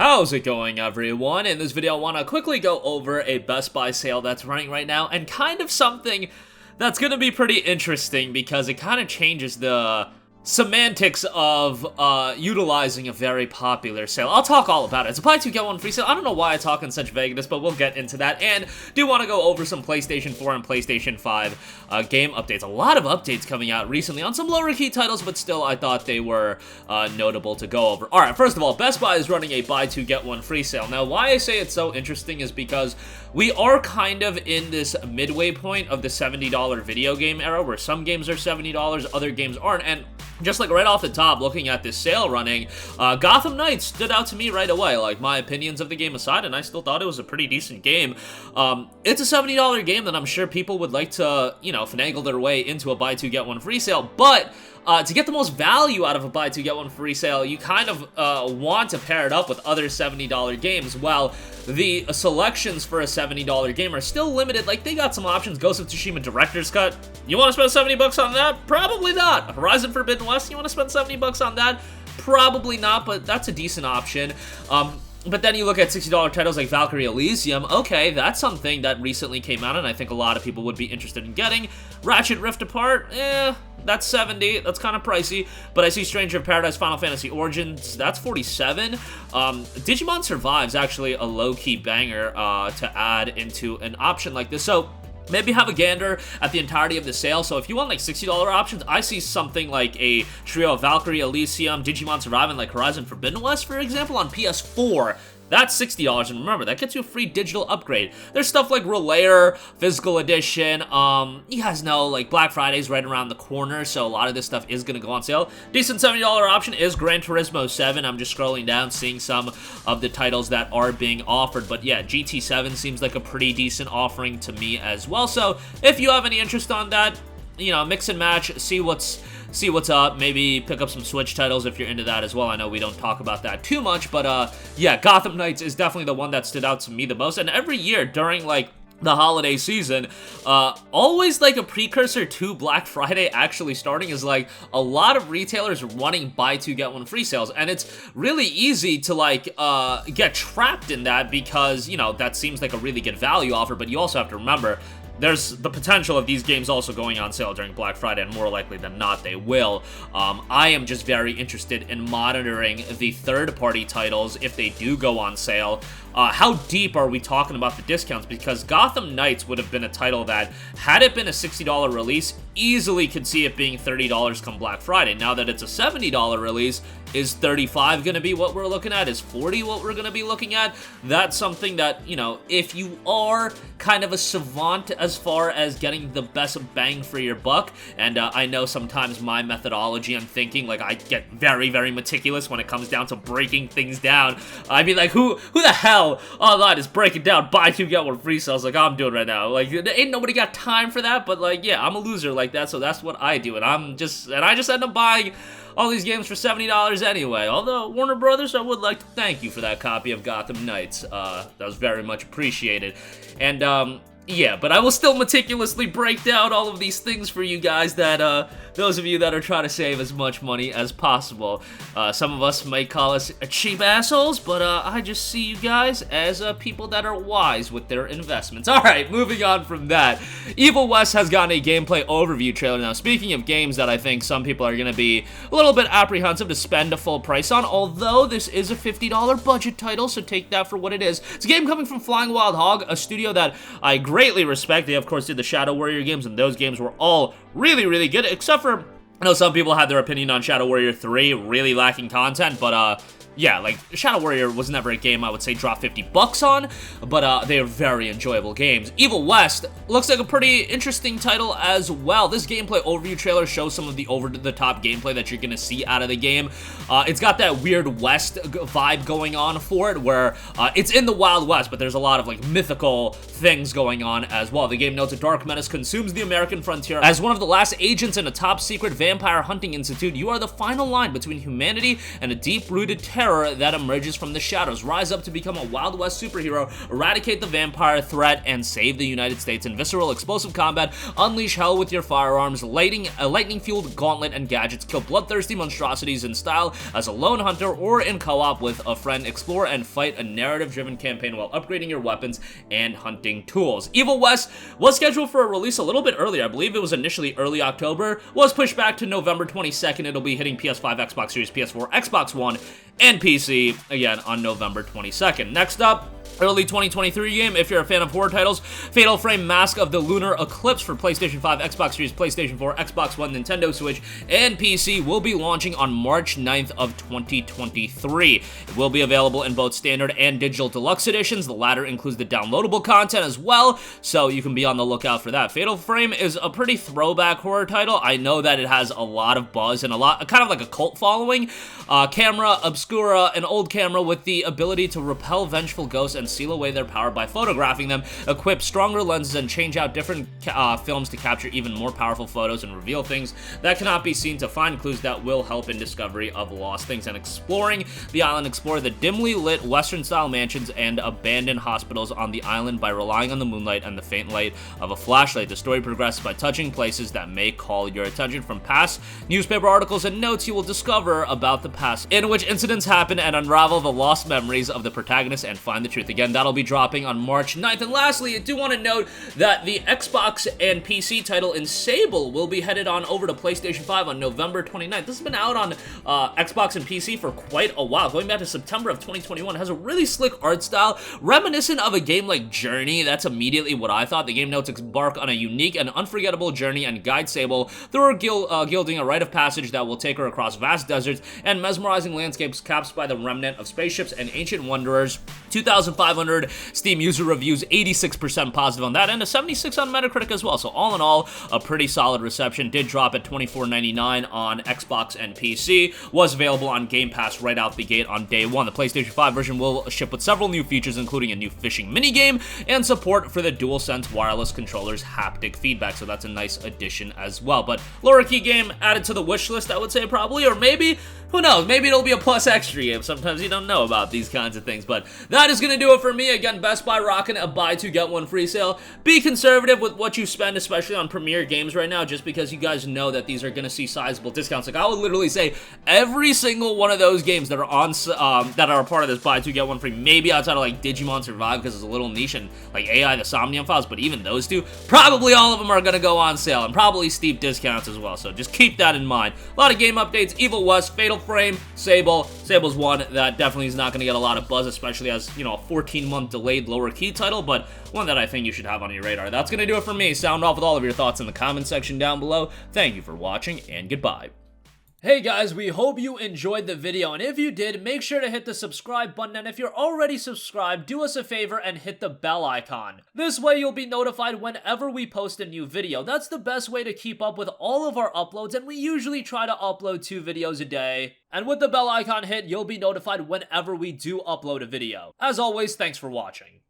How's it going, everyone? In this video, I want to quickly go over a Best Buy sale that's running right now, and kind of something that's going to be pretty interesting because it kind of changes the semantics of utilizing a very popular sale. I'll talk all about it. It's a buy two, get one free sale. I don't know why I talk in such vagueness, but we'll get into that. And do want to go over some PlayStation 4 and PlayStation 5 game updates. A lot of updates coming out recently on some lower key titles, but still I thought they were notable to go over. Alright, first of all, Best Buy is running a buy two, get one free sale. Now, why I say it's so interesting is because we are kind of in this midway point of the $70 video game era, where some games are $70, other games aren't, and just like right off the top, looking at this sale running, Gotham Knights stood out to me right away. Like, my opinions of the game aside, and I still thought it was a pretty decent game. It's a $70 game that I'm sure people would like to, you know, finagle their way into a buy two, get one free sale, but to get the most value out of a buy two, get one free sale, you kind of want to pair it up with other $70 games. Well, the selections for a $70 game are still limited. Like, they got some options. Ghost of Tsushima Director's Cut. You want to spend 70 bucks on that? Probably not. Horizon Forbidden West, you want to spend 70 bucks on that? Probably not, but that's a decent option. But then you look at $60 titles like Valkyrie Elysium. Okay, that's something that recently came out, and I think a lot of people would be interested in getting. Ratchet Rift Apart, that's 70. That's kind of pricey. But I see Stranger of Paradise Final Fantasy Origins, that's 47. Digimon Survive's actually a low-key banger to add into an option like this. So maybe have a gander at the entirety of the sale. So if you want like $60 options, I see something like a trio of Valkyrie Elysium, Digimon Survive, and like Horizon Forbidden West, for example, on PS4. That's $60, and remember, that gets you a free digital upgrade. There's stuff like Relayer, Physical Edition, you guys know, like, Black Friday's right around the corner, so a lot of this stuff is gonna go on sale. Decent $70 option is Gran Turismo 7. I'm just scrolling down, seeing some of the titles that are being offered, but yeah, GT7 seems like a pretty decent offering to me as well. So if you have any interest on that, you know, mix and match, see what's up, maybe pick up some Switch titles if you're into that as well. I know we don't talk about that too much, but yeah, Gotham Knights is definitely the one that stood out to me the most, and every year during, like, the holiday season, always like a precursor to Black Friday actually starting is like a lot of retailers running buy two, get one free sales, and it's really easy to like get trapped in that because, you know, that seems like a really good value offer, but you also have to remember there's the potential of these games also going on sale during Black Friday, and more likely than not, they will. I am just very interested in monitoring the third-party titles if they do go on sale. How deep are we talking about the discounts? Because Gotham Knights would have been a title that, had it been a $60 release, easily could see it being $30 come Black Friday. Now that it's a $70 release, is $35 going to be what we're looking at? Is $40 what we're going to be looking at? That's something that, you know, if you are kind of a savant as far as getting the best bang for your buck, and I know sometimes my methodology and thinking, like, I get very, very meticulous when it comes down to breaking things down. I mean, like, who the hell online is breaking down buy two, get one free sales like I'm doing right now? Like, ain't nobody got time for that, but, like, yeah, I'm a loser like that, so that's what I do, and I just end up buying all these games for $70 anyway. Although, Warner Brothers, I would like to thank you for that copy of Gotham Knights. That was very much appreciated. And, yeah, but I will still meticulously break down all of these things for you guys that, those of you that are trying to save as much money as possible. Some of us might call us cheap assholes, but, I just see you guys as, people that are wise with their investments. Alright, moving on from that. Evil West has gotten a gameplay overview trailer. Now, speaking of games that I think some people are gonna be a little bit apprehensive to spend a full price on, although this is a $50 budget title, so take that for what it is. It's a game coming from Flying Wild Hog, a studio that I greatly respect. They, of course, did the Shadow Warrior games, and those games were all really, really good, except for, I know some people had their opinion on Shadow Warrior 3, really lacking content, but, yeah, like, Shadow Warrior was never a game I would say drop 50 bucks on, but they are very enjoyable games. Evil West looks like a pretty interesting title as well. This gameplay overview trailer shows some of the over-the-top gameplay that you're gonna see out of the game. It's got that weird West vibe going on for it, where it's in the Wild West, but there's a lot of, like, mythical things going on as well. The game notes a dark menace consumes the American frontier. As one of the last agents in a top-secret vampire hunting institute, you are the final line between humanity and a deep-rooted terror terror that emerges from the shadows. Rise up to become a Wild West superhero, eradicate the vampire threat, and save the United States in visceral, explosive combat. Unleash hell with your firearms, lightning-fueled gauntlet and gadgets. Kill bloodthirsty monstrosities in style as a lone hunter or in co-op with a friend. Explore and fight a narrative-driven campaign while upgrading your weapons and hunting tools. Evil West was scheduled for a release a little bit earlier. I believe it was initially early October, was pushed back to November 22nd. It'll be hitting PS5, Xbox Series, PS4, Xbox One, and PC, again, on November 22nd. Next up, early 2023 game, if you're a fan of horror titles, Fatal Frame Mask of the Lunar Eclipse for PlayStation 5, Xbox Series, PlayStation 4, Xbox One, Nintendo Switch, and PC will be launching on March 9th of 2023. It will be available in both standard and digital deluxe editions. The latter includes the downloadable content as well, so you can be on the lookout for that. Fatal Frame is a pretty throwback horror title. I know that it has a lot of buzz and kind of like a cult following. Camera Obscura, an old camera with the ability to repel vengeful ghosts and seal away their power by photographing them, equip stronger lenses, and change out different films to capture even more powerful photos and reveal things that cannot be seen, to find clues that will help in discovery of lost things and exploring the island. Explore the dimly lit Western-style mansions and abandoned hospitals on the island by relying on the moonlight and the faint light of a flashlight. The story progresses by touching places that may call your attention. From past newspaper articles and notes, you will discover about the past in which incidents happen and unravel the lost memories of the protagonist and find the truth. Again, that'll be dropping on March 9th. And lastly, I do want to note that the Xbox and PC title in Sable will be headed on over to PlayStation 5 on November 29th. This has been out on Xbox and PC for quite a while, going back to September of 2021. It has a really slick art style, reminiscent of a game like Journey. That's immediately what I thought. The game notes embark on a unique and unforgettable journey and guide Sable through her gilding a rite of passage that will take her across vast deserts and mesmerizing landscapes capped by the remnant of spaceships and ancient wanderers. 2,500 Steam user reviews, 86% positive on that, and a 76 on Metacritic as well. So all in all, a pretty solid reception. Did drop at $24.99 on Xbox and PC. Was available on Game Pass right out the gate on day one. The PlayStation 5 version will ship with several new features, including a new fishing minigame and support for the DualSense wireless controller's haptic feedback. So that's a nice addition as well. But lower key game added to the wish list, I would say, probably, or maybe, who knows, maybe it'll be a plus extra game. Sometimes you don't know about these kinds of things, but that is going to do it for me. Again, Best Buy rocking a buy two get one free sale. Be conservative with what you spend, especially on premier games right now, just because you guys know that these are going to see sizable discounts. Like, I would literally say every single one of those games that are on that are a part of this buy two get one free, maybe outside of like Digimon Survive because it's a little niche, and like AI the Somnium Files, but even those two, probably all of them are going to go on sale, and probably steep discounts as well. So just keep that in mind. A lot of game updates: Evil West, Fatal Frame, Sable. Sable's one that definitely is not going to get a lot of buzz, especially as, you know, a 14-month delayed lower key title, but one that I think you should have on your radar. That's going to do it for me. Sound off with all of your thoughts in the comment section down below. Thank you for watching, and goodbye. Hey guys, we hope you enjoyed the video, and if you did, make sure to hit the subscribe button, and if you're already subscribed, do us a favor and hit the bell icon. This way you'll be notified whenever we post a new video. That's the best way to keep up with all of our uploads, and we usually try to upload 2 videos a day. And with the bell icon hit, you'll be notified whenever we do upload a video. As always, thanks for watching.